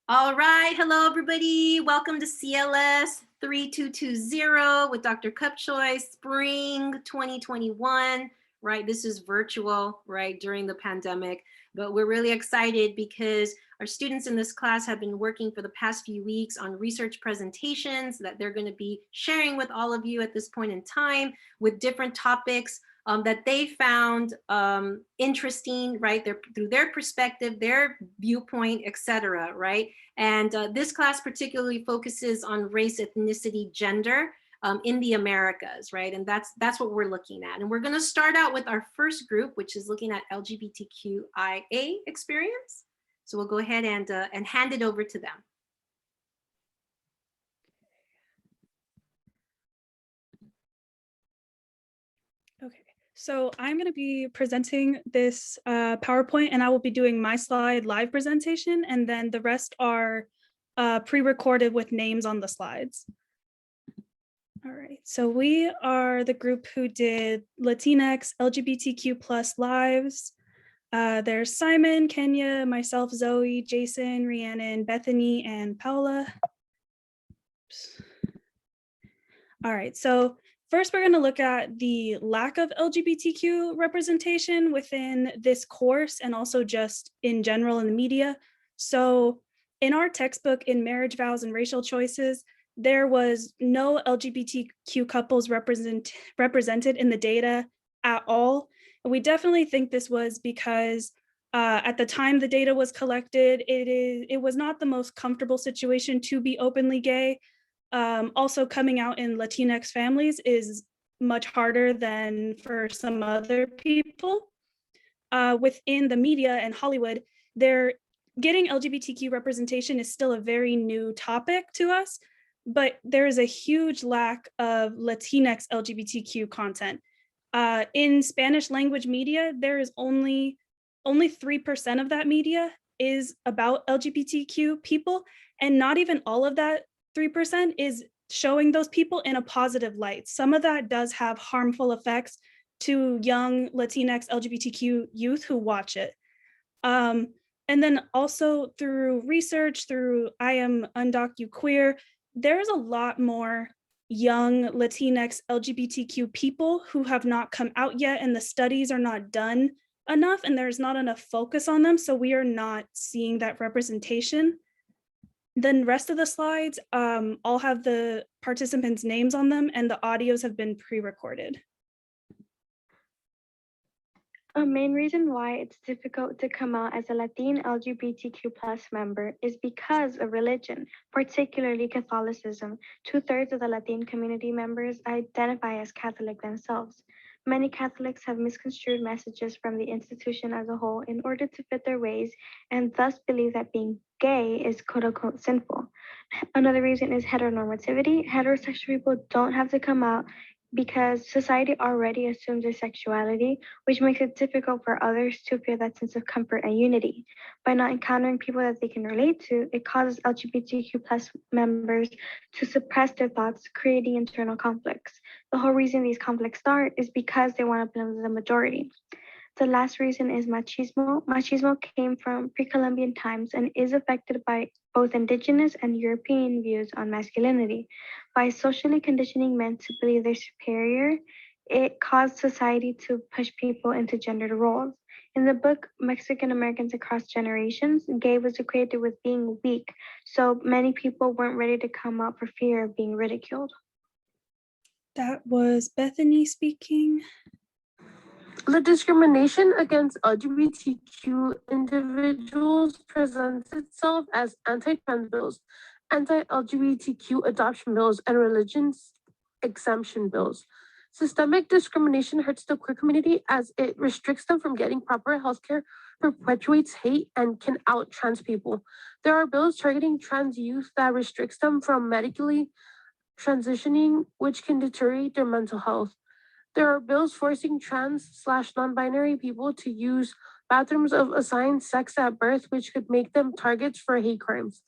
All right, hello everybody. Welcome to CLS 3220 with Dr. Cupchoy, spring 2021, right? This is virtual, right, during the pandemic, but we're really excited because our students in this class have been working for the past few weeks on research presentations that they're going to be sharing with all of you at this point in time with different topics that they found interesting, right? Through their perspective, their viewpoint, etc., right? And this class particularly focuses on race, ethnicity, gender in the Americas, right? And that's what we're looking at. And we're going to start out with our first group, which is looking at LGBTQIA experience. So we'll go ahead and hand it over to them. Okay, so I'm going to be presenting this PowerPoint, and I will be doing my slide live presentation, and then the rest are pre-recorded with names on the slides. All right, so we are the group who did Latinx LGBTQ plus lives. There's Simon, Kenya, myself, Zoe, Jason, Rhiannon, Bethany, and Paula. Oops. All right, so first, we're going to look at the lack of LGBTQ representation within this course and also just in general in the media. So in our textbook in Marriage Vows and Racial Choices, there was no LGBTQ couples represented in the data at all. And we definitely think this was because at the time the data was collected, it was not the most comfortable situation to be openly gay. Also coming out in Latinx families is much harder than for some other people. Within the media and Hollywood, they're getting LGBTQ representation is still a very new topic to us, but there is a huge lack of Latinx LGBTQ content. In Spanish language media, there is only 3% of that media is about LGBTQ people, and not even all of that 3% is showing those people in a positive light. Some of that does have harmful effects to young Latinx LGBTQ youth who watch it. And then also through research, through I Am Undocuqueer, there's a lot more young Latinx LGBTQ people who have not come out yet, and the studies are not done enough, and there's not enough focus on them, so we are not seeing that representation. The rest of the slides all have the participants' names on them, and the audios have been pre-recorded. A main reason why it's difficult to come out as a Latin LGBTQ plus member is because of religion, particularly Catholicism. 2/3 of the Latin community members identify as Catholic themselves. Many Catholics have misconstrued messages from the institution as a whole in order to fit their ways, and thus believe that being gay is quote-unquote sinful. Another reason is heteronormativity. Heterosexual people don't have to come out because society already assumes their sexuality, which makes it difficult for others to feel that sense of comfort and unity. By not encountering people that they can relate to, it causes LGBTQ plus members to suppress their thoughts, creating internal conflicts. The whole reason these conflicts start is because they want to blend the majority. The last reason is machismo. Machismo came from pre-Columbian times and is affected by both indigenous and European views on masculinity. By socially conditioning men to believe they're superior, it caused society to push people into gendered roles. In the book, Mexican Americans Across Generations, gay was equated with being weak, so many people weren't ready to come out for fear of being ridiculed. That was Bethany speaking. The discrimination against LGBTQ individuals presents itself as anti-trans bills, anti-LGBTQ adoption bills, and religions exemption bills. Systemic discrimination hurts the queer community as it restricts them from getting proper healthcare, perpetuates hate, and can out trans people. There are bills targeting trans youth that restricts them from medically transitioning, which can deteriorate their mental health. There are bills forcing trans/non-binary people to use bathrooms of assigned sex at birth, which could make them targets for hate crimes.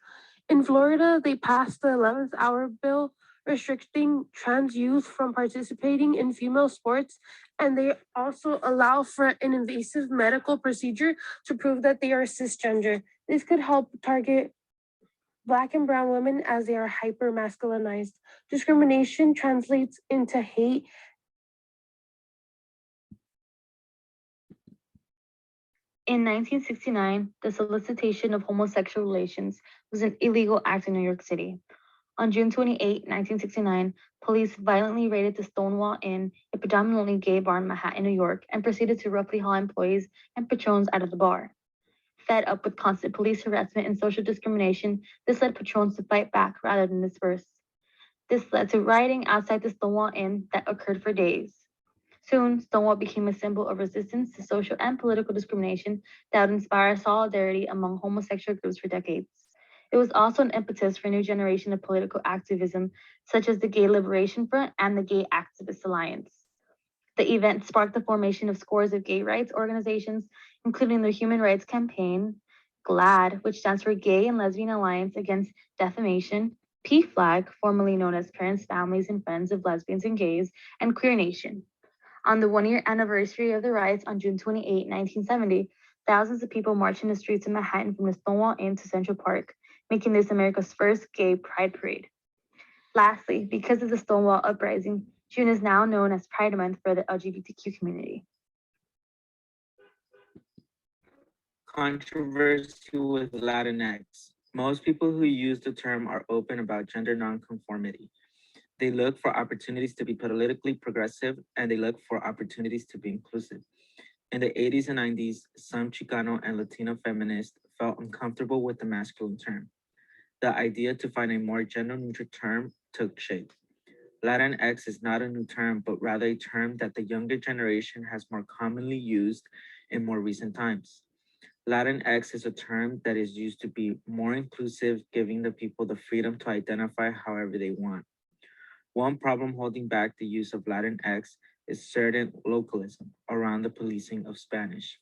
In Florida, they passed the 11th hour bill restricting trans youth from participating in female sports, and they also allow for an invasive medical procedure to prove that they are cisgender. This could help target Black and brown women as they are hyper-masculinized. Discrimination translates into hate. In 1969, the solicitation of homosexual relations was an illegal act in New York City. On June 28, 1969, police violently raided the Stonewall Inn, a predominantly gay bar in Manhattan, New York, and proceeded to roughly haul employees and patrons out of the bar. Fed up with constant police harassment and social discrimination, this led patrons to fight back rather than disperse. This led to rioting outside the Stonewall Inn that occurred for days. Soon, Stonewall became a symbol of resistance to social and political discrimination that would inspire solidarity among homosexual groups for decades. It was also an impetus for a new generation of political activism, such as the Gay Liberation Front and the Gay Activist Alliance. The event sparked the formation of scores of gay rights organizations, including the Human Rights Campaign, GLAAD, which stands for Gay and Lesbian Alliance Against Defamation, PFLAG, formerly known as Parents, Families, and Friends of Lesbians and Gays, and Queer Nation. On the one-year anniversary of the riots on June 28, 1970, thousands of people marched in the streets of Manhattan from the Stonewall Inn to Central Park, making this America's first gay pride parade. Lastly, because of the Stonewall Uprising, June is now known as Pride Month for the LGBTQ community. Controversy with Latinx. Most people who use the term are open about gender nonconformity. They look for opportunities to be politically progressive, and they look for opportunities to be inclusive. In the 80s and 90s, some Chicano and Latino feminists felt uncomfortable with the masculine term. The idea to find a more gender-neutral term took shape. Latinx is not a new term, but rather a term that the younger generation has more commonly used in more recent times. Latinx is a term that is used to be more inclusive, giving the people the freedom to identify however they want. One problem holding back the use of Latinx is certain localism around the policing of Spanish.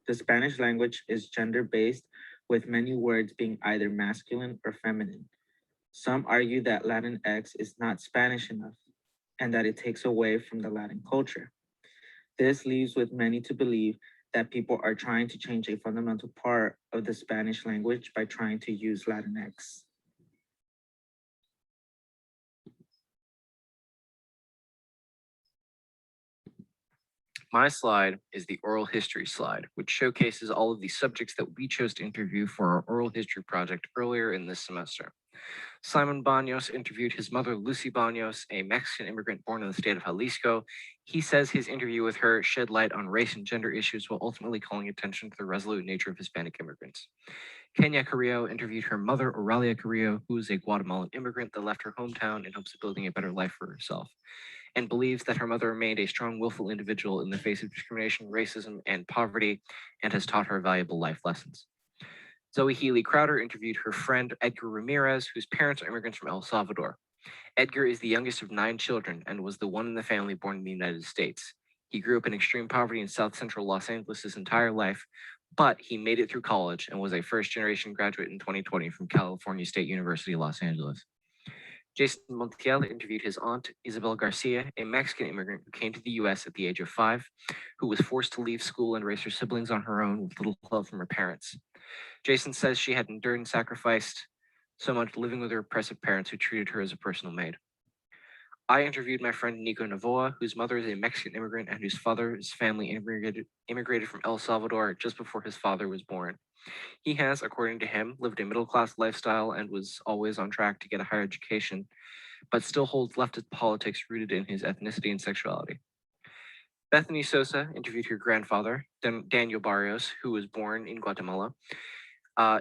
The Spanish language is gender-based, with many words being either masculine or feminine. Some argue that Latinx is not Spanish enough and that it takes away from the Latin culture. This leaves with many to believe that people are trying to change a fundamental part of the Spanish language by trying to use Latinx. My slide is the oral history slide, which showcases all of the subjects that we chose to interview for our oral history project earlier in this semester. Simon Baños interviewed his mother, Lucy Baños, a Mexican immigrant born in the state of Jalisco. He says his interview with her shed light on race and gender issues while ultimately calling attention to the resolute nature of Hispanic immigrants. Kenya Carrillo interviewed her mother, Oralia Carrillo, who is a Guatemalan immigrant that left her hometown in hopes of building a better life for herself, and believes that her mother remained a strong, willful individual in the face of discrimination, racism, and poverty, and has taught her valuable life lessons. Zoe Healy Crowder interviewed her friend Edgar Ramirez, whose parents are immigrants from El Salvador. Edgar is the youngest of 9 children and was the one in the family born in the United States. He grew up in extreme poverty in South Central Los Angeles his entire life, but he made it through college and was a first-generation graduate in 2020 from California State University, Los Angeles. Jason Montiel interviewed his aunt, Isabel Garcia, a Mexican immigrant who came to the US at the age of 5, who was forced to leave school and raise her siblings on her own with little help from her parents. Jason says she had endured and sacrificed so much living with her oppressive parents who treated her as a personal maid. I interviewed my friend Nico Navoa, whose mother is a Mexican immigrant and whose father's family immigrated from El Salvador just before his father was born. He has, according to him, lived a middle-class lifestyle and was always on track to get a higher education, but still holds leftist politics rooted in his ethnicity and sexuality. Bethany Sosa interviewed her grandfather, Daniel Barrios, who was born in Guatemala.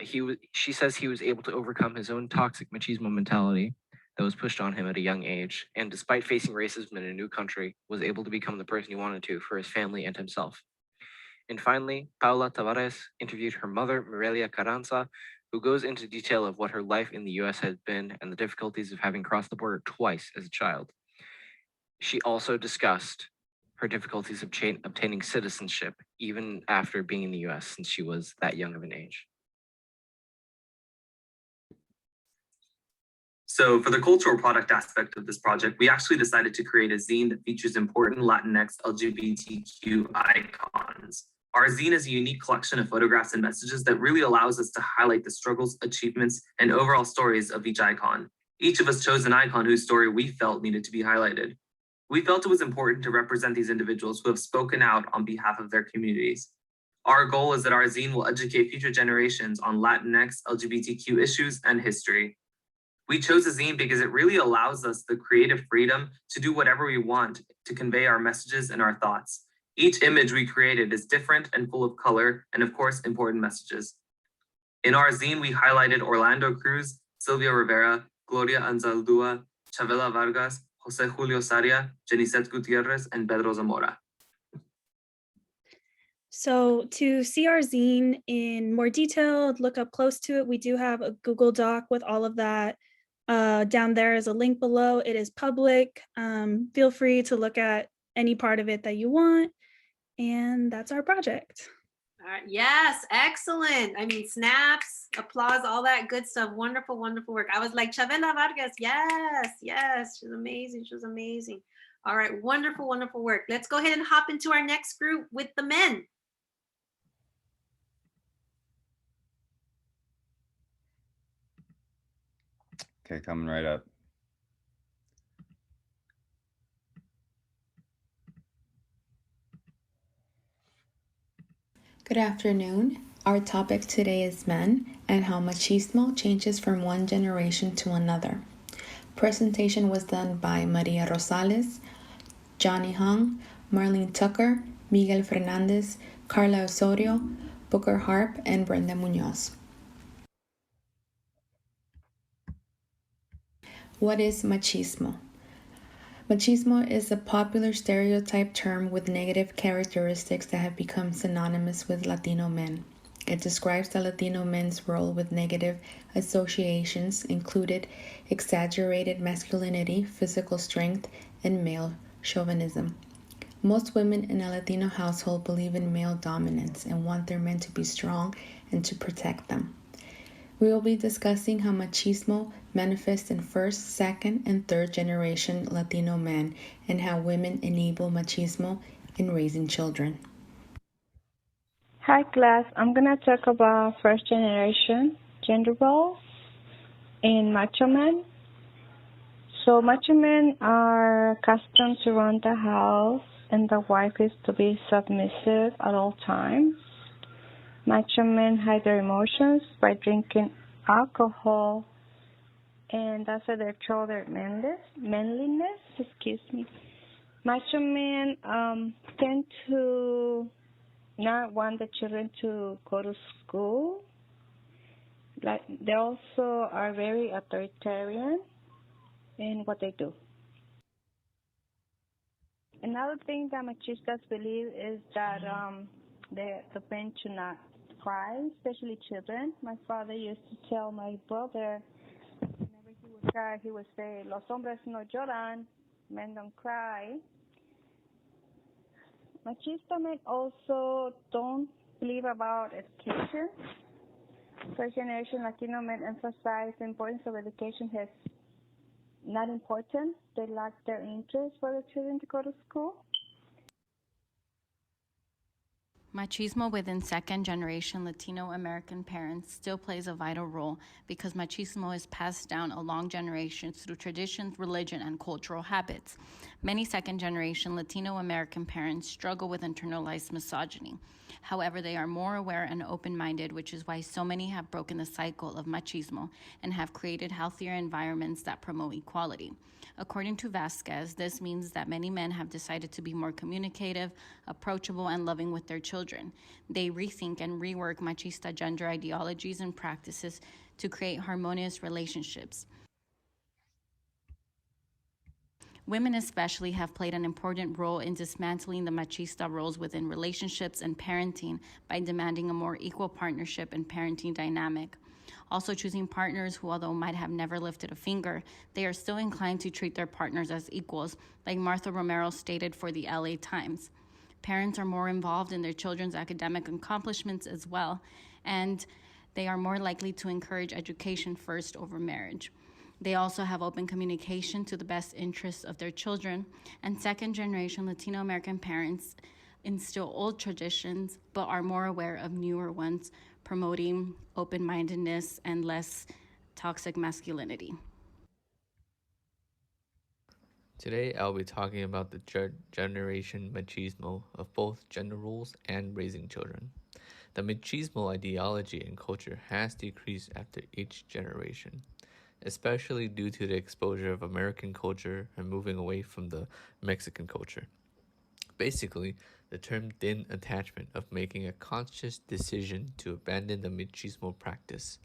She says he was able to overcome his own toxic machismo mentality that was pushed on him at a young age, and despite facing racism in a new country, was able to become the person he wanted to for his family and himself. And finally, Paula Tavares interviewed her mother, Mirelia Carranza, who goes into detail of what her life in the US has been and the difficulties of having crossed the border twice as a child. She also discussed her difficulties of obtaining citizenship, even after being in the US since she was that young of an age. So for the cultural product aspect of this project, we actually decided to create a zine that features important Latinx LGBTQ icons. Our zine is a unique collection of photographs and messages that really allows us to highlight the struggles, achievements, and overall stories of each icon. Each of us chose an icon whose story we felt needed to be highlighted. We felt it was important to represent these individuals who have spoken out on behalf of their communities. Our goal is that our zine will educate future generations on Latinx, LGBTQ issues, and history. We chose a zine because it really allows us the creative freedom to do whatever we want to convey our messages and our thoughts. Each image we created is different and full of color and, of course, important messages. In our zine, we highlighted Orlando Cruz, Sylvia Rivera, Gloria Anzaldúa, Chavela Vargas, Jose Julio Saria, Jenicet Gutierrez, and Pedro Zamora. So to see our zine in more detail, look up close to it, we do have a Google Doc with all of that. Down there is a link below. It is public. Feel free to look at any part of it that you want. And that's our project. All right. Yes, excellent. I mean, snaps, applause, all that good stuff. Wonderful, wonderful work. I was like, Chavela Vargas, yes, she's amazing. She was amazing. All right, wonderful, wonderful work. Let's go ahead and hop into our next group with the men. Okay, coming right up. Good afternoon. Our topic today is men and how machismo changes from one generation to another. Presentation was done by Maria Rosales, Johnny Hung, Marlene Tucker, Miguel Fernandez, Carla Osorio, Booker Harp, and Brenda Munoz. What is machismo? Machismo is a popular stereotype term with negative characteristics that have become synonymous with Latino men. It describes the Latino men's role with negative associations included exaggerated masculinity, physical strength, and male chauvinism. Most women in a Latino household believe in male dominance and want their men to be strong and to protect them. We will be discussing how machismo manifests in first, second, and third generation Latino men and how women enable machismo in raising children. Hi class, I'm going to talk about first generation gender roles in macho men. So macho men are accustomed to run the house and the wife is to be submissive at all times. Macho men hide their emotions by drinking alcohol, and that's how they show their manliness. Macho men tend to not want the children to go to school. Like they also are very authoritarian in what they do. Another thing that machistas believe is that the men should not cry, especially children. My father used to tell my brother whenever he would cry, he would say, "Los hombres no lloran," men don't cry. Machista men also don't believe about education. First generation Latino men emphasize the importance of education as not important. They lack their interest for the children to go to school. Machismo within second generation Latino American parents still plays a vital role because machismo is passed down along generations through traditions, religion, and cultural habits. Many second generation Latino American parents struggle with internalized misogyny. However, they are more aware and open-minded, which is why so many have broken the cycle of machismo and have created healthier environments that promote equality. According to Vasquez, this means that many men have decided to be more communicative, approachable, and loving with their children. They rethink and rework machista gender ideologies and practices to create harmonious relationships. Women especially have played an important role in dismantling the machista roles within relationships and parenting by demanding a more equal partnership and parenting dynamic. Also choosing partners who, although might have never lifted a finger, they are still inclined to treat their partners as equals, like Martha Romero stated for the LA Times. Parents are more involved in their children's academic accomplishments as well, and they are more likely to encourage education first over marriage. They also have open communication to the best interests of their children, and second generation Latino American parents instill old traditions, but are more aware of newer ones, promoting open-mindedness and less toxic masculinity. Today, I'll be talking about the generation machismo of both gender roles and raising children. The machismo ideology and culture has decreased after each generation, especially due to the exposure of American culture and moving away from the Mexican culture. Basically, the term thin attachment of making a conscious decision to abandon the machismo practice.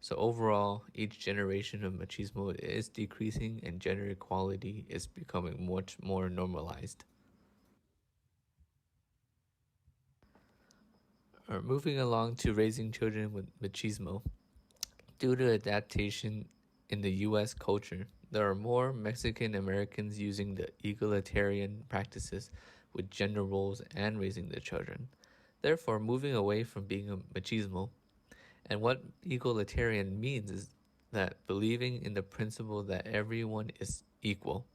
So overall, each generation of machismo is decreasing and gender equality is becoming much more normalized. Moving along to raising children with machismo. Due to adaptation in the US culture, there are more Mexican Americans using the egalitarian practices with gender roles and raising their children. Therefore, moving away from being a machismo. And what egalitarian means is that believing in the principle that everyone is equal.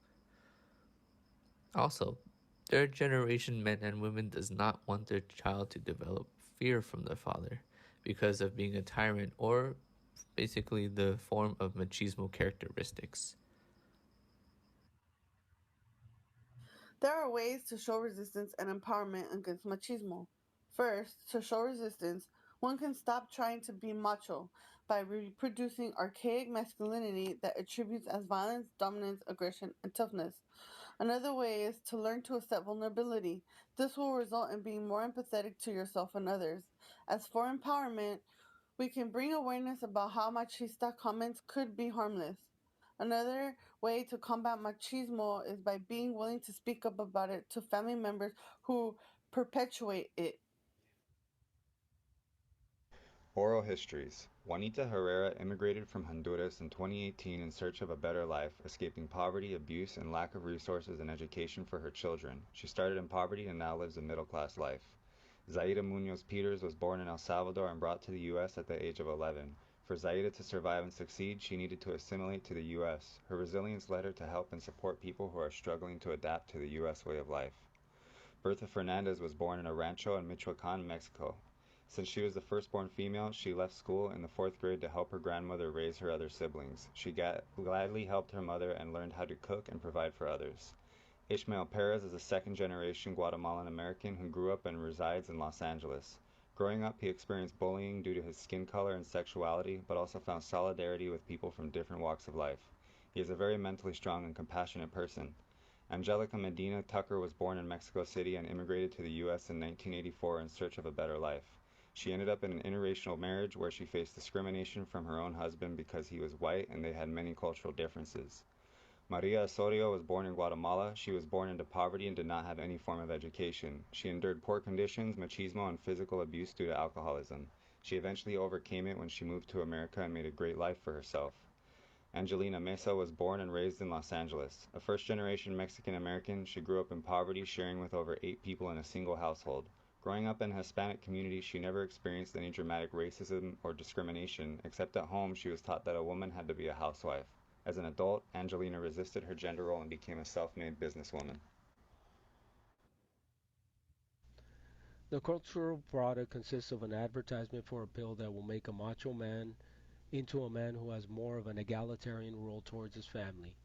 Also, third generation men and women does not want their child to develop fear from their father because of being a tyrant or basically the form of machismo characteristics. There are ways to show resistance and empowerment against machismo. First, to show resistance, one can stop trying to be macho by reproducing archaic masculinity that attributes as violence, dominance, aggression, and toughness. Another way is to learn to accept vulnerability. This will result in being more empathetic to yourself and others. As for empowerment, we can bring awareness about how machista comments could be harmless. Another way to combat machismo is by being willing to speak up about it to family members who perpetuate it. Oral histories. Juanita Herrera immigrated from Honduras in 2018 in search of a better life, escaping poverty, abuse, and lack of resources and education for her children. She started in poverty and now lives a middle-class life. Zaida Munoz Peters was born in El Salvador and brought to the U.S. at the age of 11. For Zaida to survive and succeed, she needed to assimilate to the U.S. Her resilience led her to help and support people who are struggling to adapt to the U.S. way of life. Berta Fernandez was born in a rancho in Michoacan, Mexico. Since she was the firstborn female, she left school in the 4th grade to help her grandmother raise her other siblings. She gladly helped her mother and learned how to cook and provide for others. Ishmael Perez is a second-generation Guatemalan American who grew up and resides in Los Angeles. Growing up, he experienced bullying due to his skin color and sexuality, but also found solidarity with people from different walks of life. He is a very mentally strong and compassionate person. Angelica Medina Tucker was born in Mexico City and immigrated to the U.S. in 1984 in search of a better life. She ended up in an interracial marriage where she faced discrimination from her own husband because he was white and they had many cultural differences. Maria Osorio was born in Guatemala. She was born into poverty and did not have any form of education. She endured poor conditions, machismo, and physical abuse due to alcoholism. She eventually overcame it when she moved to America and made a great life for herself. Angelina Mesa was born and raised in Los Angeles. A first-generation Mexican-American, she grew up in poverty, sharing with over 8 people in a single household. Growing up in a Hispanic community, she never experienced any dramatic racism or discrimination, except at home she was taught that a woman had to be a housewife. As an adult, Angelina resisted her gender role and became a self-made businesswoman. The cultural product consists of an advertisement for a pill that will make a macho man into a man who has more of an egalitarian role towards his family.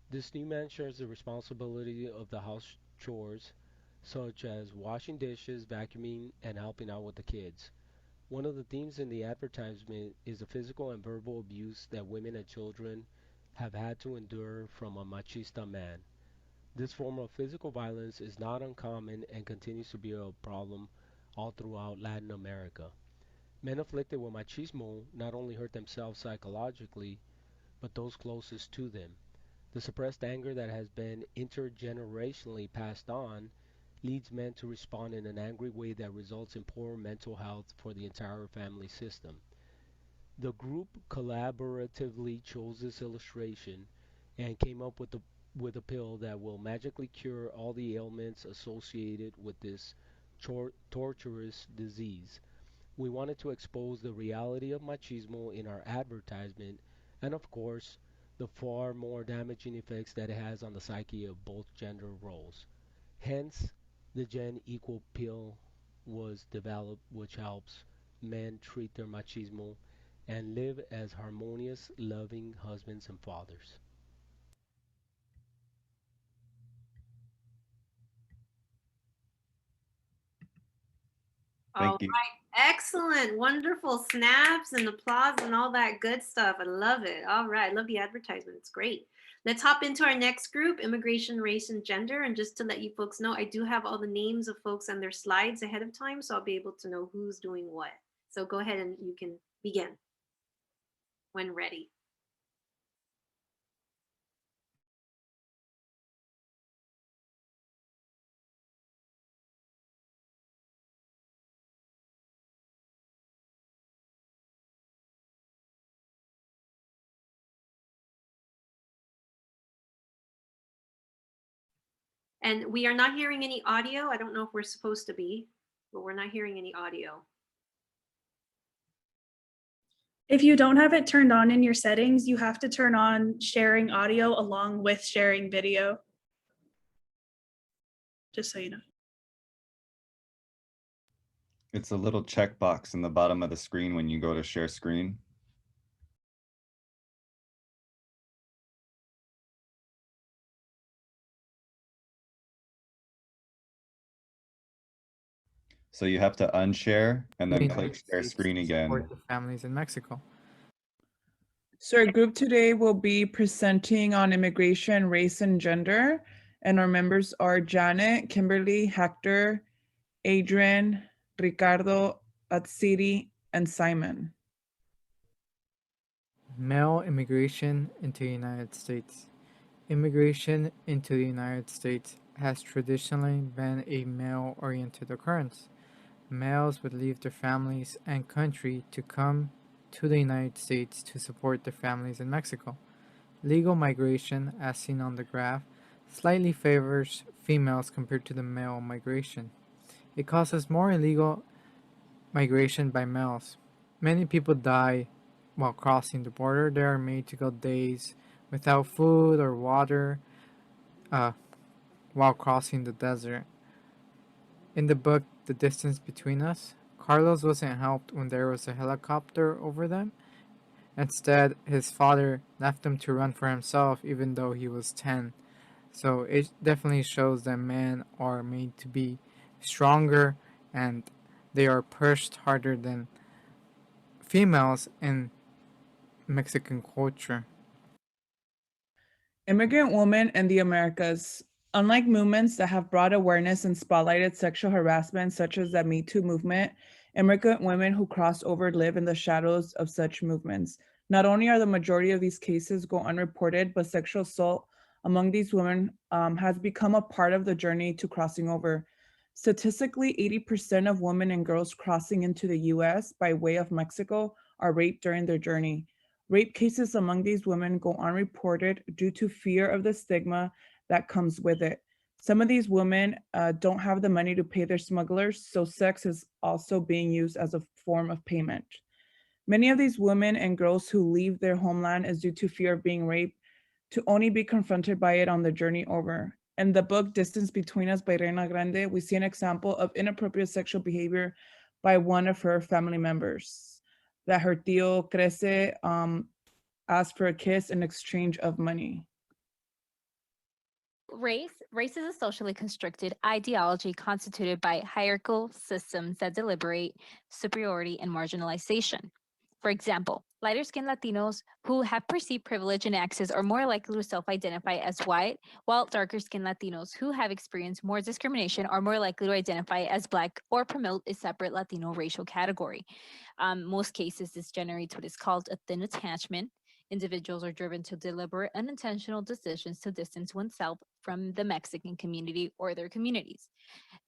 This new man shares the responsibility of the house chores, such as washing dishes, vacuuming, and helping out with the kids. One of the themes in the advertisement is the physical and verbal abuse that women and children have had to endure from a machista man. This form of physical violence is not uncommon and continues to be a problem all throughout Latin America. Men afflicted with machismo not only hurt themselves psychologically, but those closest to them. The suppressed anger that has been intergenerationally passed on leads men to respond in an angry way that results in poor mental health for the entire family system. The group collaboratively chose this illustration and came up with a pill that will magically cure all the ailments associated with this torturous disease. We wanted to expose the reality of machismo in our advertisement and, of course, the far more damaging effects that it has on the psyche of both gender roles. Hence, The Gen Equal pill was developed, which helps men treat their machismo and live as harmonious, loving husbands and fathers. All Thank you. right, excellent, wonderful snaps and applause and all that good stuff. I love it. All right, I love the advertisement. It's great. Let's hop into our next group, immigration, race, and gender. And just to let you folks know, I do have all the names of folks and their slides ahead of time, so I'll be able to know who's doing what. So go ahead and you can begin when ready. And we are not hearing any audio. I don't know if we're supposed to be, but we're not hearing any audio. If you don't have it turned on in your settings, you have to turn on sharing audio along with sharing video. Just so you know. It's a little checkbox in the bottom of the screen when you go to share screen. So you have to unshare and then click share screen again. Support the families in Mexico. So our group today will be presenting on immigration, race, and gender. And our members are Janet, Kimberly, Hector, Adrian, Ricardo, Atsiri, and Simon. Male immigration into the United States. Immigration into the United States has traditionally been a male-oriented occurrence. Males would leave their families and country to come to the United States to support their families in Mexico. Legal migration, as seen on the graph, slightly favors females compared to the male migration. It causes more illegal migration by males. Many people die while crossing the border. They are made to go days without food or water while crossing the desert. In the book The Distance Between Us, Carlos wasn't helped when there was a helicopter over them. Instead, his father left him to run for himself even though he was 10. So it definitely shows that men are made to be stronger and they are pushed harder than females in Mexican culture. Immigrant women in the Americas. Unlike movements that have brought awareness and spotlighted sexual harassment, such as the Me Too movement, immigrant women who cross over live in the shadows of such movements. Not only are the majority of these cases go unreported, but sexual assault among these women has become a part of the journey to crossing over. Statistically, 80% of women and girls crossing into the US by way of Mexico are raped during their journey. Rape cases among these women go unreported due to fear of the stigma that comes with it. Some of these women don't have the money to pay their smugglers, so sex is also being used as a form of payment. Many of these women and girls who leave their homeland is due to fear of being raped, to only be confronted by it on the journey over. In the book Distance Between Us by Reina Grande, we see an example of inappropriate sexual behavior by one of her family members, that her tío Crece asked for a kiss in exchange of money. Race is a socially constructed ideology constituted by hierarchical systems that deliberate superiority and marginalization. For example, lighter skinned Latinos who have perceived privilege and access are more likely to self identify as white, while darker skinned Latinos who have experienced more discrimination are more likely to identify as Black or promote a separate Latino racial category. Most cases, this generates what is called a thin attachment. Individuals are driven to deliberate, unintentional decisions to distance oneself from the Mexican community or their communities.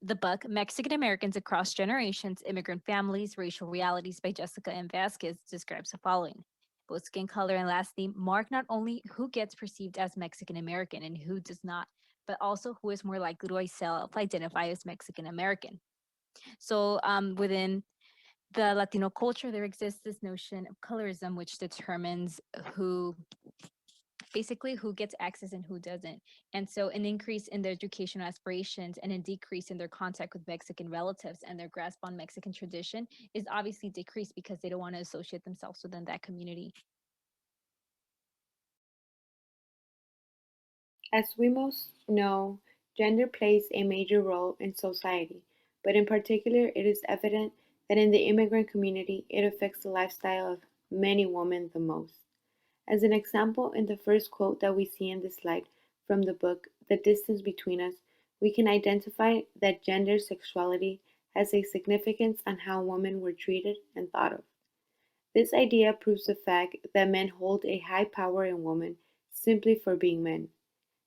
The book, Mexican Americans Across Generations, Immigrant Families, Racial Realities by Jessica M. Vasquez describes the following. Both skin color and last name mark not only who gets perceived as Mexican American and who does not, but also who is more likely to self-identify as Mexican American. So within the Latino culture, there exists this notion of colorism, which determines who basically who gets access and who doesn't. And so an increase in their educational aspirations and a decrease in their contact with Mexican relatives and their grasp on Mexican tradition is obviously decreased because they don't want to associate themselves within that community. As we most know, gender plays a major role in society, but in particular, it is evident that in the immigrant community, it affects the lifestyle of many women the most. As an example, in the first quote that we see in this slide from the book, The Distance Between Us, we can identify that gender sexuality has a significance on how women were treated and thought of. This idea proves the fact that men hold a high power in women simply for being men.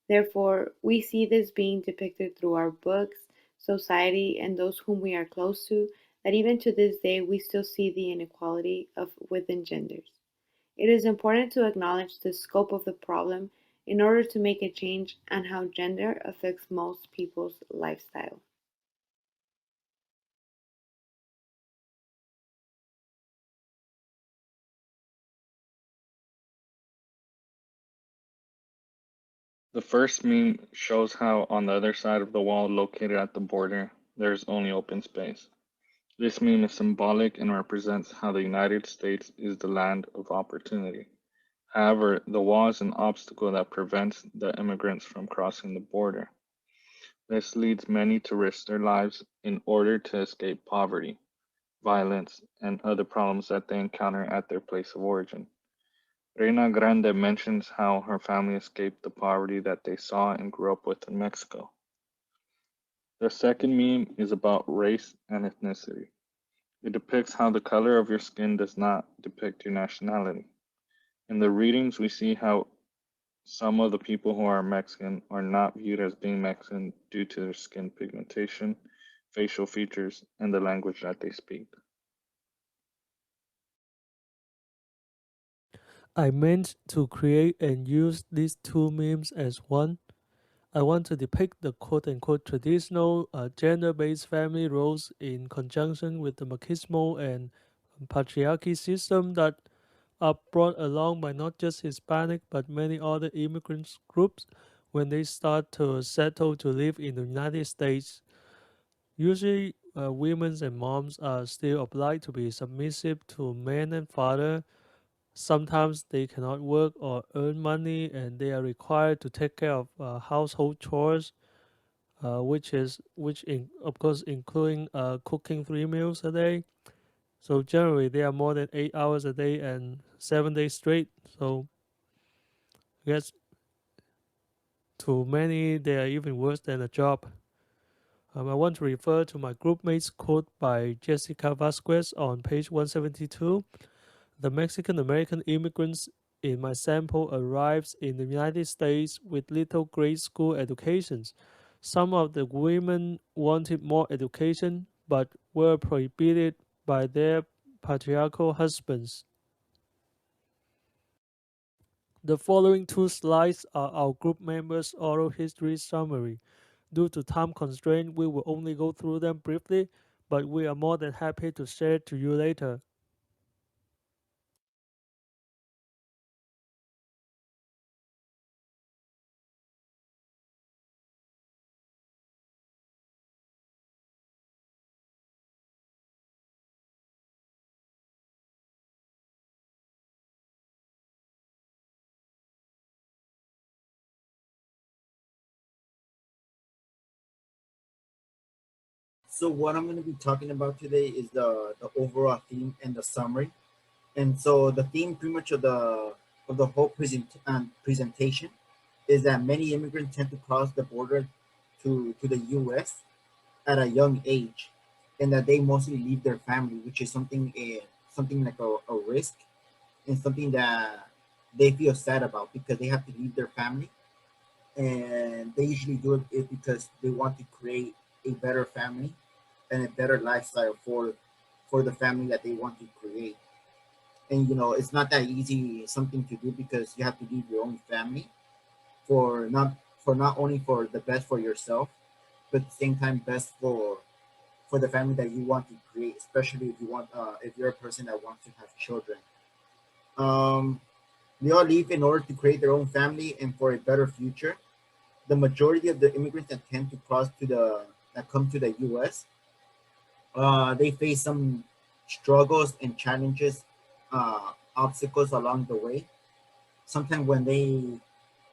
Therefore, we see this being depicted through our books, society, and those whom we are close to, that even to this day we still see the inequality of within genders. It is important to acknowledge the scope of the problem in order to make a change on how gender affects most people's lifestyle. The first meme shows how on the other side of the wall located at the border, there is only open space. This meme is symbolic and represents how the United States is the land of opportunity. However, the wall is an obstacle that prevents the immigrants from crossing the border. This leads many to risk their lives in order to escape poverty, violence, and other problems that they encounter at their place of origin. Reina Grande mentions how her family escaped the poverty that they saw and grew up with in Mexico. The second meme is about race and ethnicity. It depicts how the color of your skin does not depict your nationality. In the readings, we see how some of the people who are Mexican are not viewed as being Mexican due to their skin pigmentation, facial features, and the language that they speak. I meant to create and use these two memes as one. I want to depict the quote-unquote traditional gender-based family roles in conjunction with the machismo and patriarchy system that are brought along by not just Hispanic but many other immigrant groups when they start to settle to live in the United States. Usually, women and moms are still obliged to be submissive to men and father. Sometimes they cannot work or earn money, and they are required to take care of household chores, of course including cooking 3 meals a day. So generally, they are more than 8 hours a day and 7 days straight. So I guess to many, they are even worse than a job. I want to refer to my groupmate's quote by Jessica Vasquez on page 172. The Mexican American immigrants in my sample arrives in the United States with little grade school educations. Some of the women wanted more education but were prohibited by their patriarchal husbands. The following two slides are our group members' oral history summary. Due to time constraint, we will only go through them briefly, but we are more than happy to share to you later. So what I'm going to be talking about today is the overall theme and the summary. And so the theme pretty much of the whole presentation is that many immigrants tend to cross the border to the U.S. at a young age, and that they mostly leave their family, which is something like a risk and something that they feel sad about because they have to leave their family, and they usually do it because they want to create a better family and a better lifestyle for the family that they want to create. And it's not that easy something to do because you have to leave your own family for not only for the best for yourself, but at the same time best for the family that you want to create, especially if you're a person that wants to have children. Um, They all leave in order to create their own family and for a better future. The majority of the immigrants that tend to that come to the U.S., they face some struggles and challenges, obstacles along the way. Sometimes when they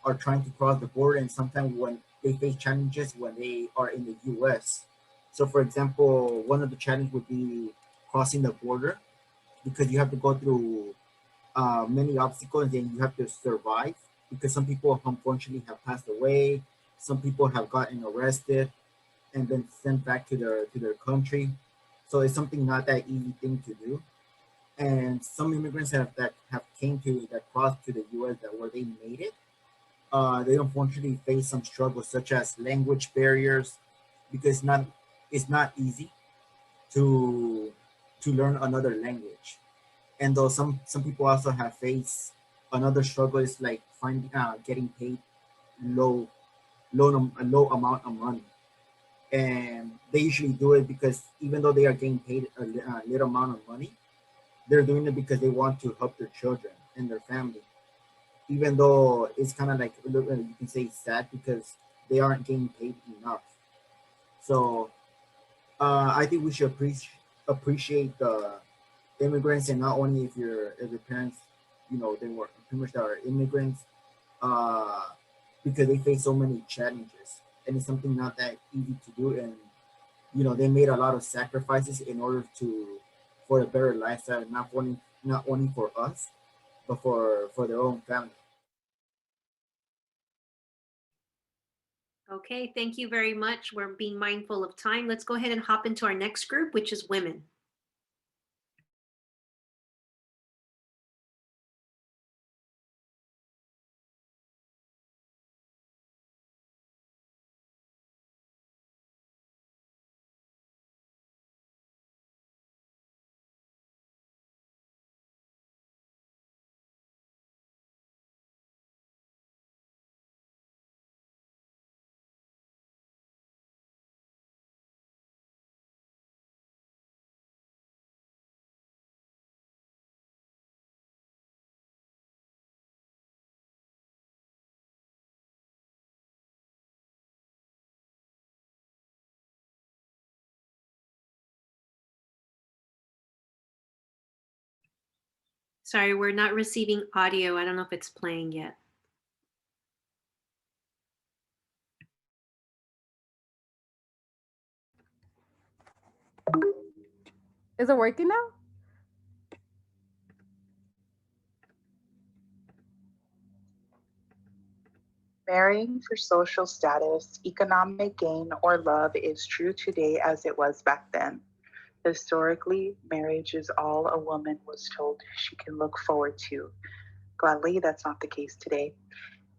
are trying to cross the border, and sometimes when they face challenges when they are in the U.S. So, for example, one of the challenges would be crossing the border because you have to go through many obstacles and you have to survive because some people unfortunately have passed away, some people have gotten arrested and then sent back to their country. So it's something not that easy thing to do. And some immigrants have came to that crossed to the U.S. that where they made it, they unfortunately face some struggles such as language barriers because it's not easy to learn another language. And though some people also have faced another struggle is like finding getting paid low a low amount of money, and they usually do it because even though they are getting paid a little amount of money, they're doing it because they want to help their children and their family, even though it's kind of like you can say sad because they aren't getting paid enough. So I think we should appreciate the immigrants, and not only if your parents, they were pretty much are immigrants, uh, because they face so many challenges, and it's something not that easy to do, and they made a lot of sacrifices in order for a better lifestyle, not only for us, but for their own family. Okay, thank you very much. We're being mindful of time. Let's go ahead and hop into our next group, which is women. Sorry, we're not receiving audio. I don't know if it's playing yet. Is it working now? Marrying for social status, economic gain, or love is true today as it was back then. Historically, marriage is all a woman was told she can look forward to. Gladly, that's not the case today.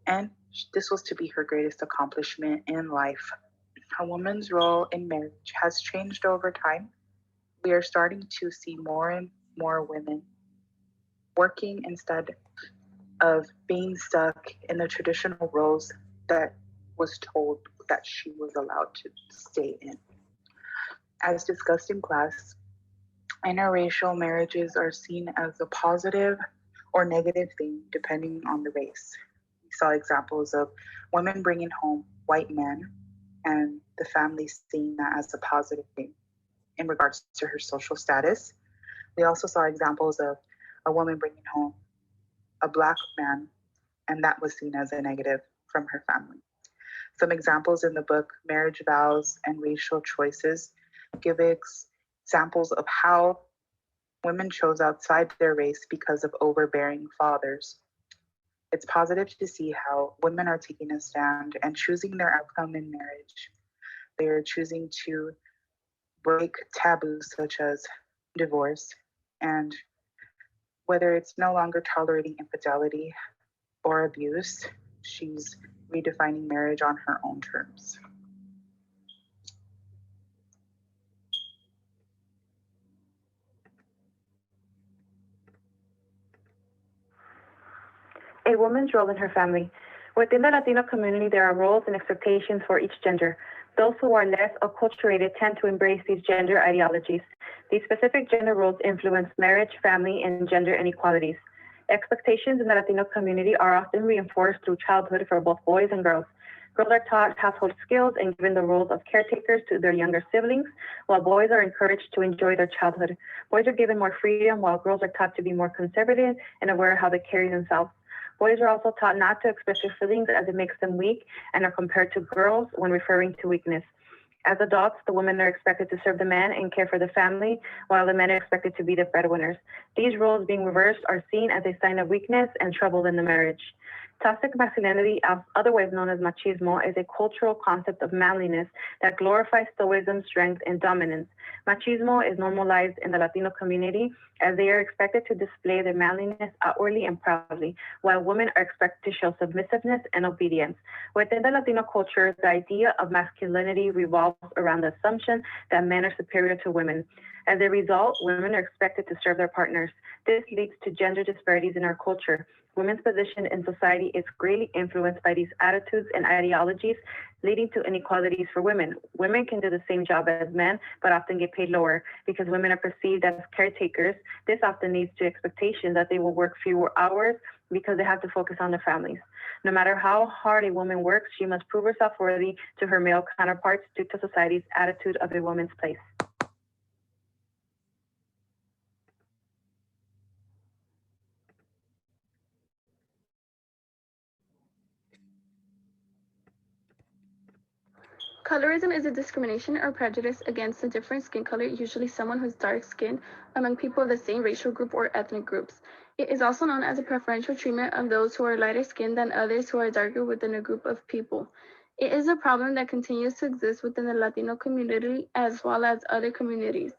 And this was to be her greatest accomplishment in life. A woman's role in marriage has changed over time. We are starting to see more and more women working instead of being stuck in the traditional roles that was told that she was allowed to stay in. As discussed in class, interracial marriages are seen as a positive or negative thing depending on the race. We saw examples of women bringing home white men and the family seeing that as a positive thing in regards to her social status. We also saw examples of a woman bringing home a Black man, and that was seen as a negative from her family. Some examples in the book, Marriage Vows and Racial Choices, give examples of how women chose outside their race because of overbearing fathers. It's positive to see how women are taking a stand and choosing their outcome in marriage. They are choosing to break taboos such as divorce, and whether it's no longer tolerating infidelity or abuse, she's redefining marriage on her own terms. A woman's role in her family. Within the Latino community, there are roles and expectations for each gender. Those who are less acculturated tend to embrace these gender ideologies. These specific gender roles influence marriage, family, and gender inequalities. Expectations in the Latino community are often reinforced through childhood for both boys and girls. Girls are taught household skills and given the roles of caretakers to their younger siblings, while boys are encouraged to enjoy their childhood. Boys are given more freedom, while girls are taught to be more conservative and aware of how they carry themselves. Boys are also taught not to express their feelings as it makes them weak and are compared to girls when referring to weakness. As adults, the women are expected to serve the men and care for the family, while the men are expected to be the breadwinners. These roles being reversed are seen as a sign of weakness and trouble in the marriage. Toxic masculinity, otherwise known as machismo, is a cultural concept of manliness that glorifies stoicism, strength, and dominance. Machismo is normalized in the Latino community as they are expected to display their manliness outwardly and proudly, while women are expected to show submissiveness and obedience. Within the Latino culture, the idea of masculinity revolves around the assumption that men are superior to women. As a result, women are expected to serve their partners. This leads to gender disparities in our culture. Women's position in society is greatly influenced by these attitudes and ideologies, leading to inequalities for women. Women can do the same job as men, but often get paid lower. Because women are perceived as caretakers, this often leads to expectations that they will work fewer hours because they have to focus on their families. No matter how hard a woman works, she must prove herself worthy to her male counterparts due to society's attitude of a woman's place. Colorism is a discrimination or prejudice against a different skin color, usually someone who's dark skinned, among people of the same racial group or ethnic groups. It is also known as a preferential treatment of those who are lighter skinned than others who are darker within a group of people. It is a problem that continues to exist within the Latino community as well as other communities.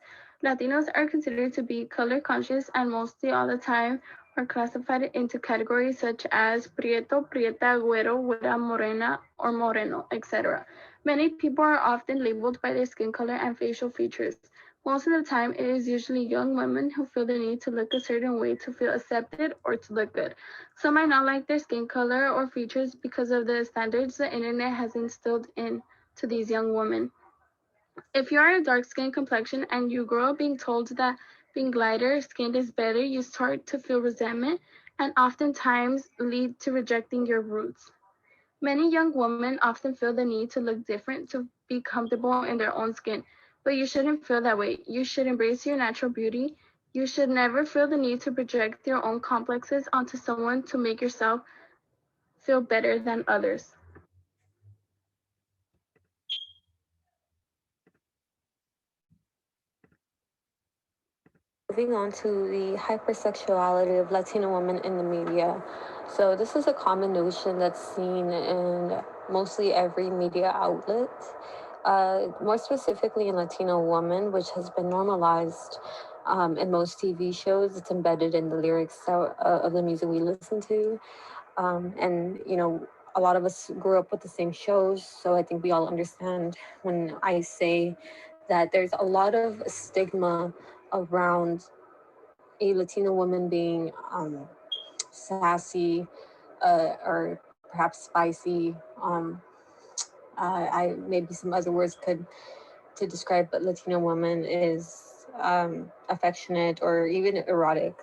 Latinos are considered to be color conscious and mostly all the time are classified into categories such as prieto, prieta, güero, güera, morena, or moreno, etc. Many people are often labeled by their skin color and facial features. Most of the time, it is usually young women who feel the need to look a certain way to feel accepted or to look good. Some might not like their skin color or features because of the standards the internet has instilled into these young women. If you are a dark skin complexion and you grow up being told that being lighter skinned is better, you start to feel resentment and oftentimes lead to rejecting your roots. Many young women often feel the need to look different to be comfortable in their own skin, but you shouldn't feel that way. You should embrace your natural beauty. You should never feel the need to project your own complexes onto someone to make yourself feel better than others. Moving on to the hypersexuality of Latino women in the media. So this is a common notion that's seen in mostly every media outlet, more specifically in Latino women, which has been normalized in most TV shows. It's embedded in the lyrics of the music we listen to. And, you know, a lot of us grew up with the same shows, so I think we all understand when I say that there's a lot of stigma around a Latino woman being sassy or perhaps spicy. I maybe some other words could to describe a Latino woman is affectionate or even erotic.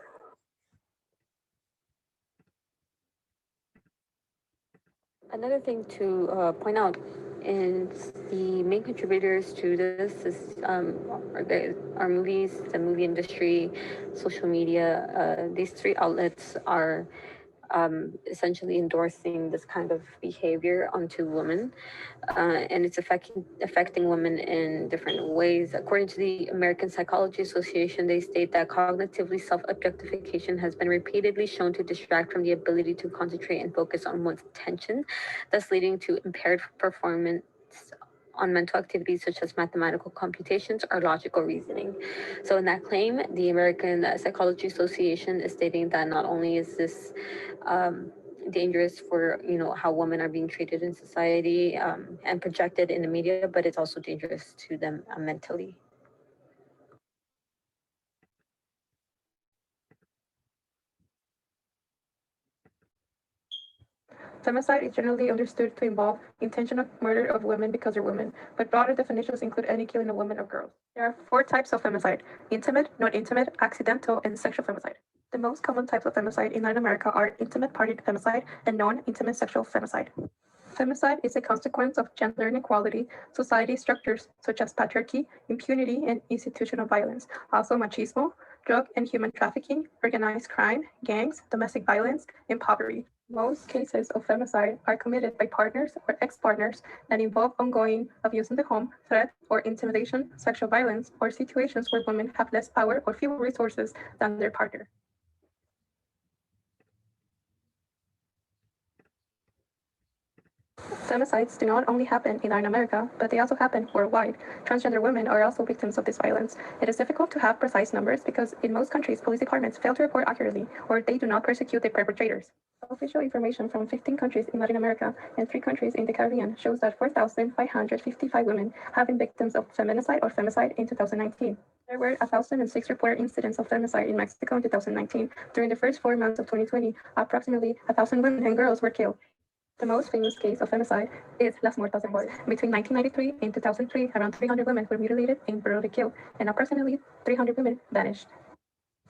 Another thing to point out is the main contributors to this is our movies, the movie industry, social media. These three outlets are essentially endorsing this kind of behavior onto women, and it's affecting women in different ways. According to the American Psychology Association, they state that cognitively self-objectification has been repeatedly shown to distract from the ability to concentrate and focus on one's attention, thus leading to impaired performance on mental activities such as mathematical computations or logical reasoning. So in that claim, the American Psychology Association is stating that not only is this dangerous for, you know, how women are being treated in society and projected in the media, but it's also dangerous to them mentally. Femicide is generally understood to involve intentional murder of women because they're women, but broader definitions include any killing of women or girls. There are 4 types of femicide: intimate, non-intimate, accidental, and sexual femicide. The most common types of femicide in Latin America are intimate partner femicide and non-intimate sexual femicide. Femicide is a consequence of gender inequality, society structures such as patriarchy, impunity, and institutional violence, also machismo, drug and human trafficking, organized crime, gangs, domestic violence, and poverty. Most cases of femicide are committed by partners or ex-partners that involve ongoing abuse in the home, threat or intimidation, sexual violence, or situations where women have less power or fewer resources than their partner. Femicides do not only happen in Latin America, but they also happen worldwide. Transgender women are also victims of this violence. It is difficult to have precise numbers because in most countries, police departments fail to report accurately or they do not persecute the perpetrators. Official information from 15 countries in Latin America and 3 countries in the Caribbean shows that 4,555 women have been victims of feminicide or femicide in 2019. There were 1,006 reported incidents of femicide in Mexico in 2019. During the first 4 months of 2020, approximately 1,000 women and girls were killed. The most famous case of femicide is Las Muertas de Juárez. Between 1993 and 2003, around 300 women were mutilated and brutally killed, and approximately 300 women vanished.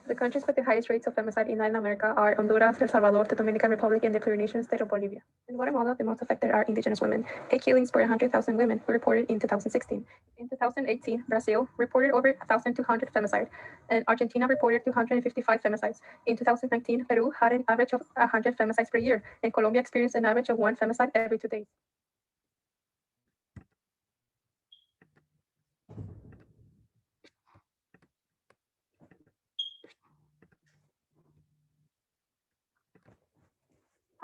The countries with the highest rates of femicide in Latin America are Honduras, El Salvador, the Dominican Republic, and the Polynesian state of Bolivia. In Guatemala, the most affected are indigenous women. 8 killings per 100,000 women were reported in 2016. In 2018, Brazil reported over 1,200 femicides, and Argentina reported 255 femicides. In 2019, Peru had an average of 100 femicides per year, and Colombia experienced an average of 1 femicide every 2 days.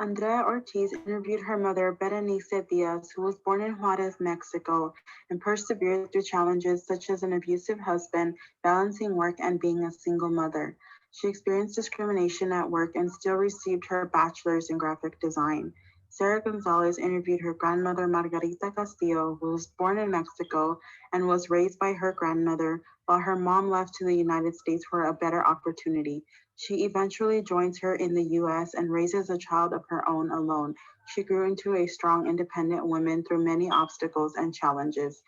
Andrea Ortiz interviewed her mother, Berenice Diaz, who was born in Juarez, Mexico, and persevered through challenges such as an abusive husband, balancing work, and being a single mother. She experienced discrimination at work and still received her bachelor's in graphic design. Sarah Gonzalez interviewed her grandmother, Margarita Castillo, who was born in Mexico and was raised by her grandmother while her mom left to the United States for a better opportunity. She eventually joins her in the US and raises a child of her own alone. She grew into a strong, independent woman through many obstacles and challenges.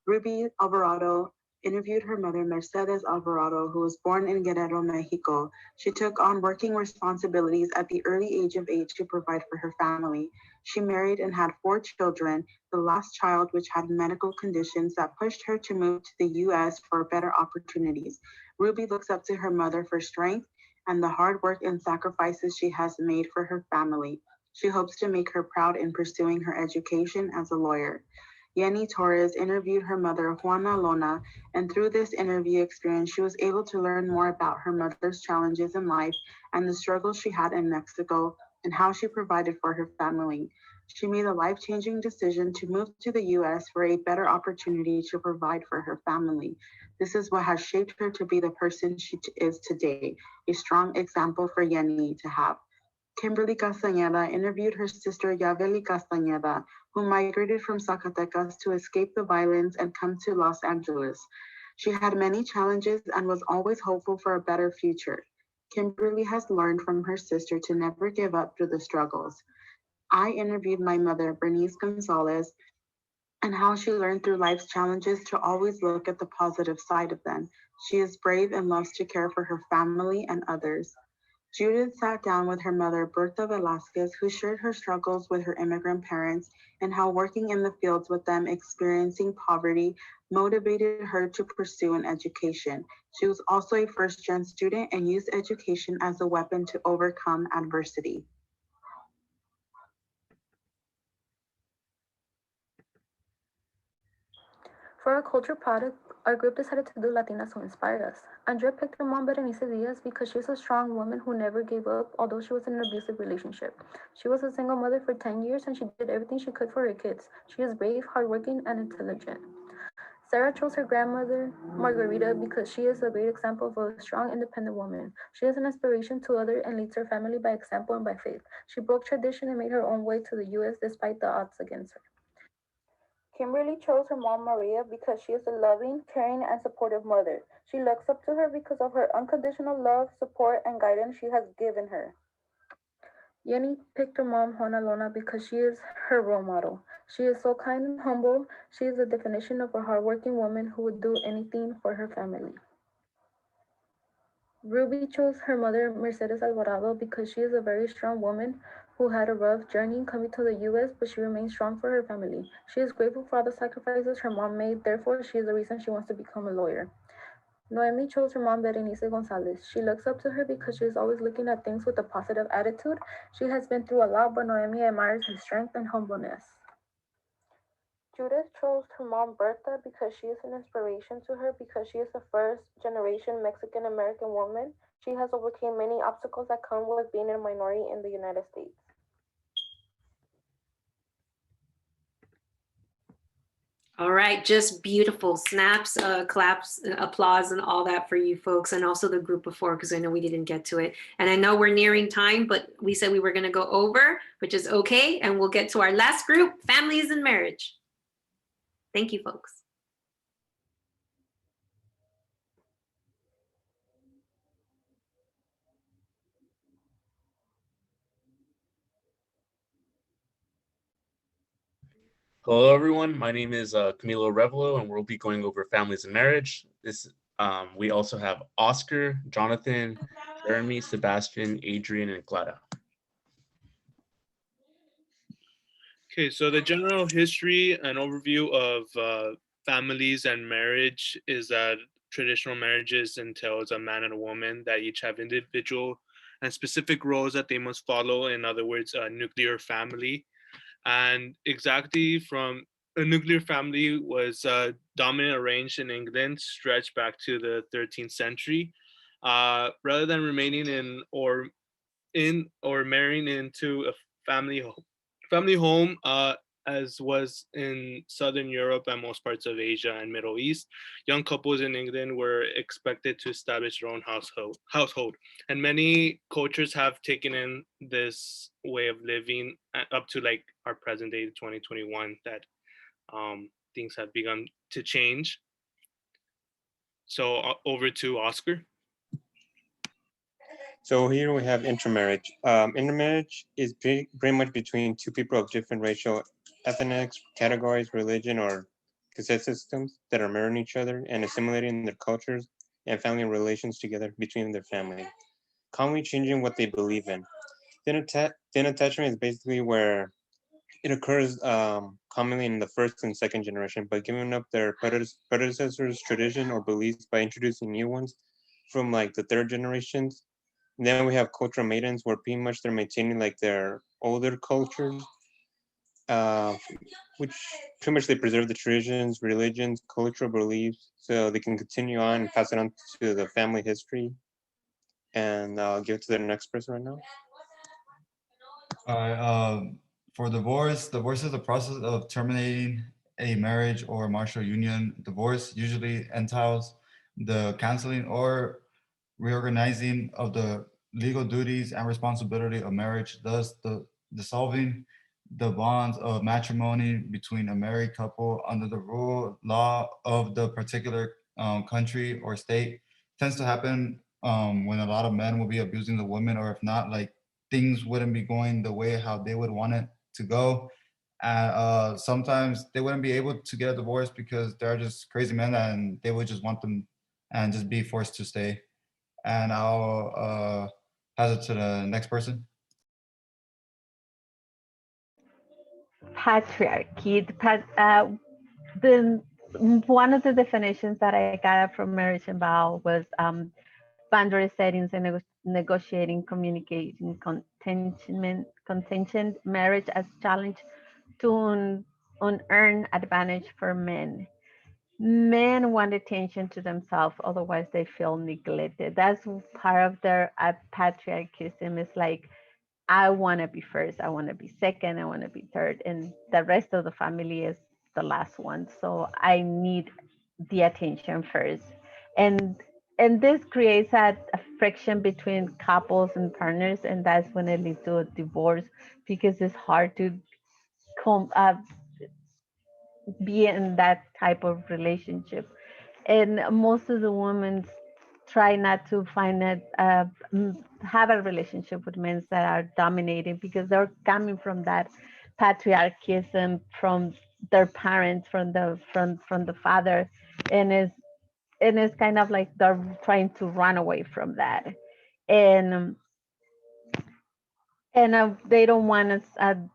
Ruby Alvarado interviewed her mother, Mercedes Alvarado, who was born in Guerrero, Mexico. She took on working responsibilities at the early age of 8 to provide for her family. She married and had 4 children, the last child which had medical conditions that pushed her to move to the US for better opportunities. Ruby looks up to her mother for strength and the hard work and sacrifices she has made for her family. She hopes to make her proud in pursuing her education as a lawyer. Yenny Torres interviewed her mother, Juana Lona, and through this interview experience, she was able to learn more about her mother's challenges in life and the struggles she had in Mexico and how she provided for her family. She made a life-changing decision to move to the US for a better opportunity to provide for her family. This is what has shaped her to be the person she is today, a strong example for Yenny to have. Kimberly Castañeda interviewed her sister Yaveli Castañeda, who migrated from Zacatecas to escape the violence and come to Los Angeles. She had many challenges and was always hopeful for a better future. Kimberly has learned from her sister to never give up through the struggles. I interviewed my mother, Bernice Gonzalez, and how she learned through life's challenges to always look at the positive side of them. She is brave and loves to care for her family and others. Judith sat down with her mother, Berta Velazquez, who shared her struggles with her immigrant parents and how working in the fields with them, experiencing poverty, motivated her to pursue an education. She was also a first-gen student and used education as a weapon to overcome adversity. For our culture product, our group decided to do Latinas who inspire us. Andrea picked her mom, Berenice Diaz, because she's a strong woman who never gave up, although she was in an abusive relationship. She was a single mother for 10 years and she did everything she could for her kids. She is brave, hardworking, and intelligent. Sarah chose her grandmother, Margarita, because she is a great example of a strong, independent woman. She is an inspiration to others and leads her family by example and by faith. She broke tradition and made her own way to the US despite the odds against her. Kimberly chose her mom, Maria, because she is a loving, caring, and supportive mother. She looks up to her because of her unconditional love, support, and guidance she has given her. Yenny picked her mom, Juana Lona, because she is her role model. She is so kind and humble. She is the definition of a hardworking woman who would do anything for her family. Ruby chose her mother, Mercedes Alvarado, because she is a very strong woman who had a rough journey coming to the US, but she remains strong for her family. She is grateful for all the sacrifices her mom made, therefore, she is the reason she wants to become a lawyer. Noemi chose her mom, Berenice Gonzalez. She looks up to her because she is always looking at things with a positive attitude. She has been through a lot, but Noemi admires her strength and humbleness. Judith chose her mom Berta because she is an inspiration to her because she is a first generation Mexican American woman. She has overcome many obstacles that come with being a minority in the United States. All right, just beautiful snaps, claps, applause, and all that for you folks, and also the group before, because I know we didn't get to it. And I know we're nearing time, but we said we were going to go over, which is okay. And we'll get to our last group, families and marriage. Thank you, folks. Hello, everyone. My name is Camilo Revelo, and we'll be going over families and marriage. We also have Oscar, Jonathan, Jeremy, Sebastian, Adrian, and Clara. Okay, so the general history and overview of families and marriage is that traditional marriages entails a man and a woman that each have individual and specific roles that they must follow. In other words, a nuclear family. And exactly from a nuclear family was dominant arranged in England, stretched back to the 13th century. Rather than remaining in or marrying into a family home, as was in Southern Europe and most parts of Asia and Middle East, young couples in England were expected to establish their own household. And many cultures have taken in this way of living up to like our present day, 2021, that things have begun to change. So over to Oscar. So here we have intermarriage. Intermarriage is pretty much between two people of different racial, ethnic categories, religion, or caste systems that are marrying each other and assimilating their cultures and family relations together between their family, commonly changing what they believe in. Then attachment is basically where it occurs commonly in the first and second generation by giving up their predecessors' tradition or beliefs by introducing new ones from like the third generations. And then we have cultural maidens, where pretty much they're maintaining like their older cultures, which pretty much they preserve the traditions, religions, cultural beliefs, so they can continue on and pass it on to the family history. And I'll give it to the next person right now. All right. For divorce is the process of terminating a marriage or marital union. Divorce usually entails the canceling or reorganizing of the legal duties and responsibility of marriage, thus the dissolving the bonds of matrimony between a married couple under the law of the particular country or state. Tends to happen when a lot of men will be abusing the women, or if not, like things wouldn't be going the way how they would want it to go. And sometimes they wouldn't be able to get a divorce because they're just crazy men and they would just want them and just be forced to stay. And I'll pass it to the next person. Patriarchy. One of the definitions that I got from Marriage and Vow was boundary settings and negotiating, communicating, contention, marriage as challenge to unearned advantage for men. Men want attention to themselves, otherwise they feel neglected. That's part of their patriarchism. Is like, I want to be first, I want to be second, I want to be third, and the rest of the family is the last one. So I need the attention first, and this creates a friction between couples and partners, and that's when it leads to a divorce because it's hard to be in that type of relationship. And most of the women try not to find it, have a relationship with men that are dominating because they're coming from that patriarchism from their parents, from the father, and and it's kind of like they're trying to run away from that, and they don't want us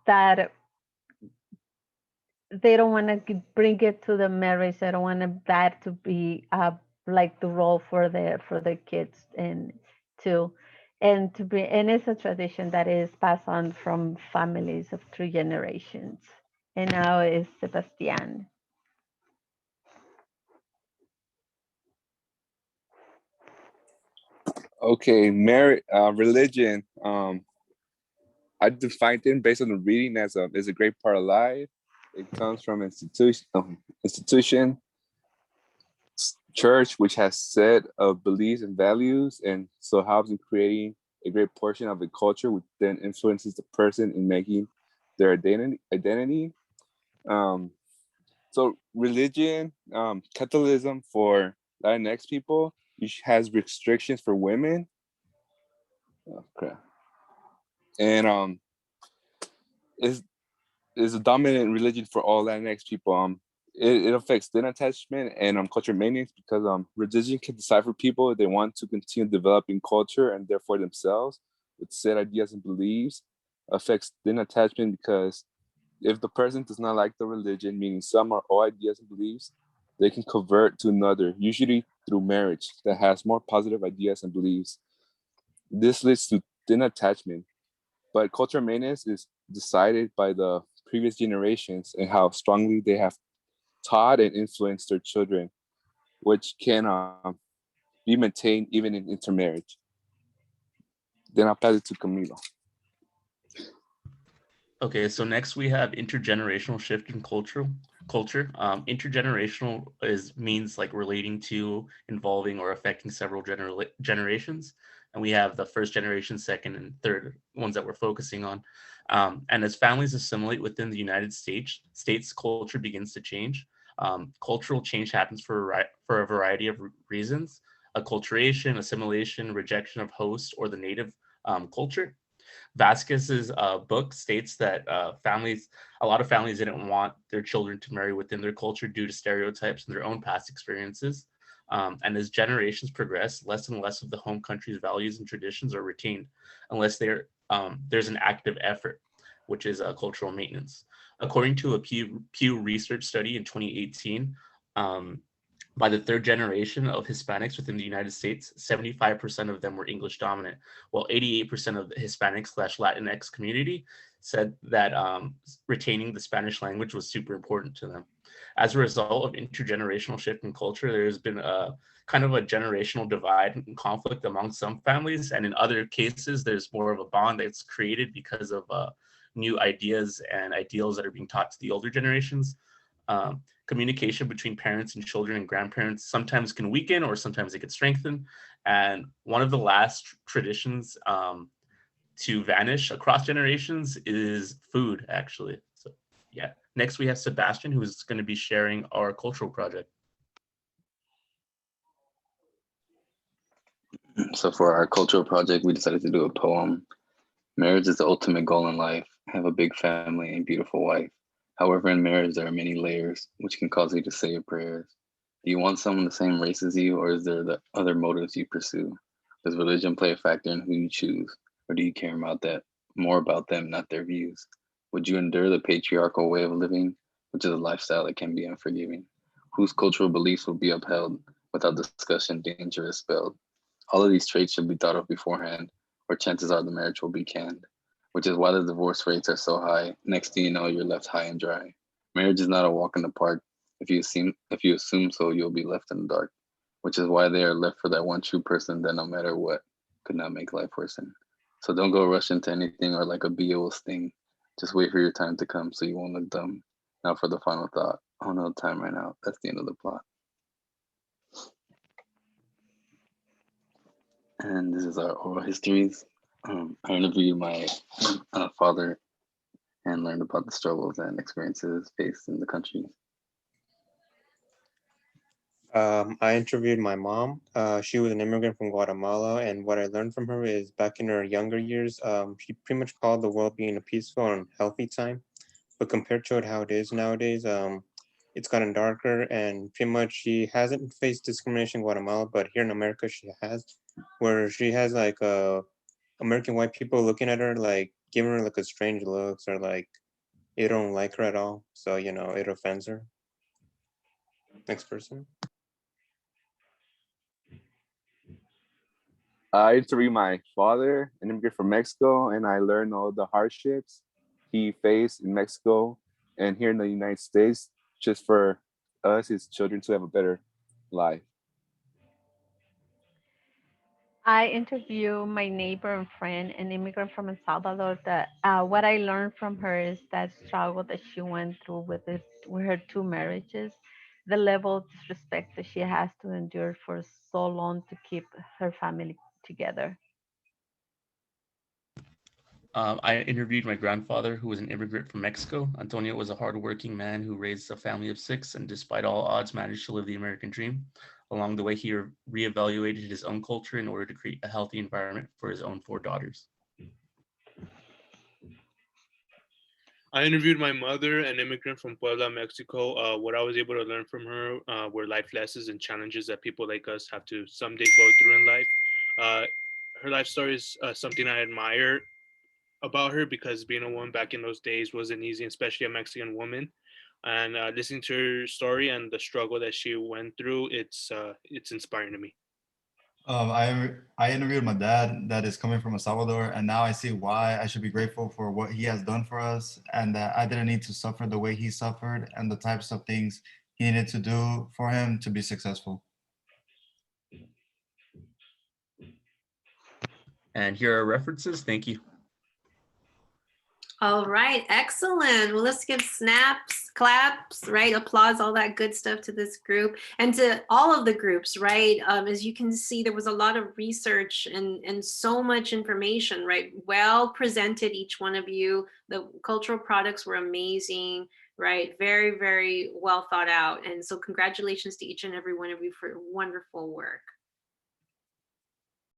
that they don't want to bring it to the marriage. They don't want that to be like the role for the kids and to be, and it's a tradition that is passed on from families of 3 generations. And now is Sebastian. Okay, merit, religion. I defined it based on the reading as is a great part of life. It comes from institution, church, which has set of beliefs and values, and so helps in creating a great portion of the culture, which then influences the person in making their identity. So religion, Catholicism for Latinx people, which has restrictions for women. Okay. And is a dominant religion for all Latinx people. It affects then attachment and culture maintenance because religion can decide for people if they want to continue developing culture and therefore themselves with set ideas and beliefs. Affects then attachment because if the person does not like the religion, meaning some or all ideas and beliefs, they can convert to another, usually through marriage that has more positive ideas and beliefs. This leads to thin attachment, but culture maintenance is decided by the previous generations and how strongly they have taught and influenced their children, which can be maintained even in intermarriage. Then I'll pass it to Camilo. Okay, so next we have intergenerational shift in culture. Intergenerational means like relating to, involving, or affecting several generations. And we have the first generation, second, and third ones that we're focusing on. And as families assimilate within the United States, culture begins to change. Cultural change happens for a variety of reasons: acculturation, assimilation, rejection of host or the native culture. Vasquez's book states that a lot of families didn't want their children to marry within their culture due to stereotypes and their own past experiences. And as generations progress, less and less of the home country's values and traditions are retained, unless there's an active effort, which is cultural maintenance. According to a Pew Research study in 2018, by the third generation of Hispanics within the United States, 75% of them were English dominant, while 88% of the Hispanic/Latinx community said that retaining the Spanish language was super important to them. As a result of intergenerational shift in culture, there has been a kind of a generational divide and conflict among some families, and in other cases, there's more of a bond that's created because of new ideas and ideals that are being taught to the older generations. Communication between parents and children and grandparents sometimes can weaken or sometimes it can strengthen. And one of the last traditions to vanish across generations is food, actually. So yeah. Next we have Sebastian, who is going to be sharing our cultural project. So for our cultural project, we decided to do a poem. Marriage is the ultimate goal in life. Have a big family and beautiful wife. However, in marriage, there are many layers, which can cause you to say your prayers. Do you want someone the same race as you, or is there the other motives you pursue? Does religion play a factor in who you choose, or do you care more about them, not their views? Would you endure the patriarchal way of living, which is a lifestyle that can be unforgiving? Whose cultural beliefs will be upheld? Without discussion, danger is spelled. All of these traits should be thought of beforehand, or chances are the marriage will be canned, which is why the divorce rates are so high. Next thing you know, you're left high and dry. Marriage is not a walk in the park. If you assume so, you'll be left in the dark, which is why they are left for that one true person that no matter what could not make life worsen. So don't go rush into anything or like a bee will sting. Just wait for your time to come so you won't look dumb. Now for the final thought. Oh no, time right now. That's the end of the plot. And this is our oral histories. I interviewed my father and learned about the struggles and experiences faced in the country. I interviewed my mom. She was an immigrant from Guatemala, and what I learned from her is back in her younger years, she pretty much called the world being a peaceful and healthy time. But compared to how it is nowadays, it's gotten darker, and pretty much she hasn't faced discrimination in Guatemala, but here in America she has, where she has like American white people looking at her like giving her like a strange looks, or like they don't like her at all. So it offends her. Next person. I interviewed my father, an immigrant from Mexico, and I learned all the hardships he faced in Mexico and here in the United States, just for us, his children, to have a better life. I interview my neighbor and friend, an immigrant from El Salvador. That what I learned from her is that struggle that she went through with her two marriages, the level of disrespect that she has to endure for so long to keep her family together. I interviewed my grandfather, who was an immigrant from Mexico. Antonio was a hardworking man who raised a family of 6, and despite all odds, managed to live the American dream. Along the way, he reevaluated his own culture in order to create a healthy environment for his own 4 daughters. I interviewed my mother, an immigrant from Puebla, Mexico. What I was able to learn from her were life lessons and challenges that people like us have to someday go through in life. Uh, Her life story is something I admire about her, because being a woman back in those days wasn't easy, especially a Mexican woman. And listening to her story and the struggle that she went through, it's inspiring to me. I interviewed my dad that is coming from El Salvador, and now I see why I should be grateful for what he has done for us, and that I didn't need to suffer the way he suffered, and the types of things he needed to do for him to be successful. And here are references. Thank you. All right, excellent. Well, let's give snaps, claps, right? Applause, all that good stuff to this group and to all of the groups, right? As you can see, there was a lot of research and so much information, right? Well presented, each one of you. The cultural products were amazing, right? Very, very well thought out. And so congratulations to each and every one of you for wonderful work.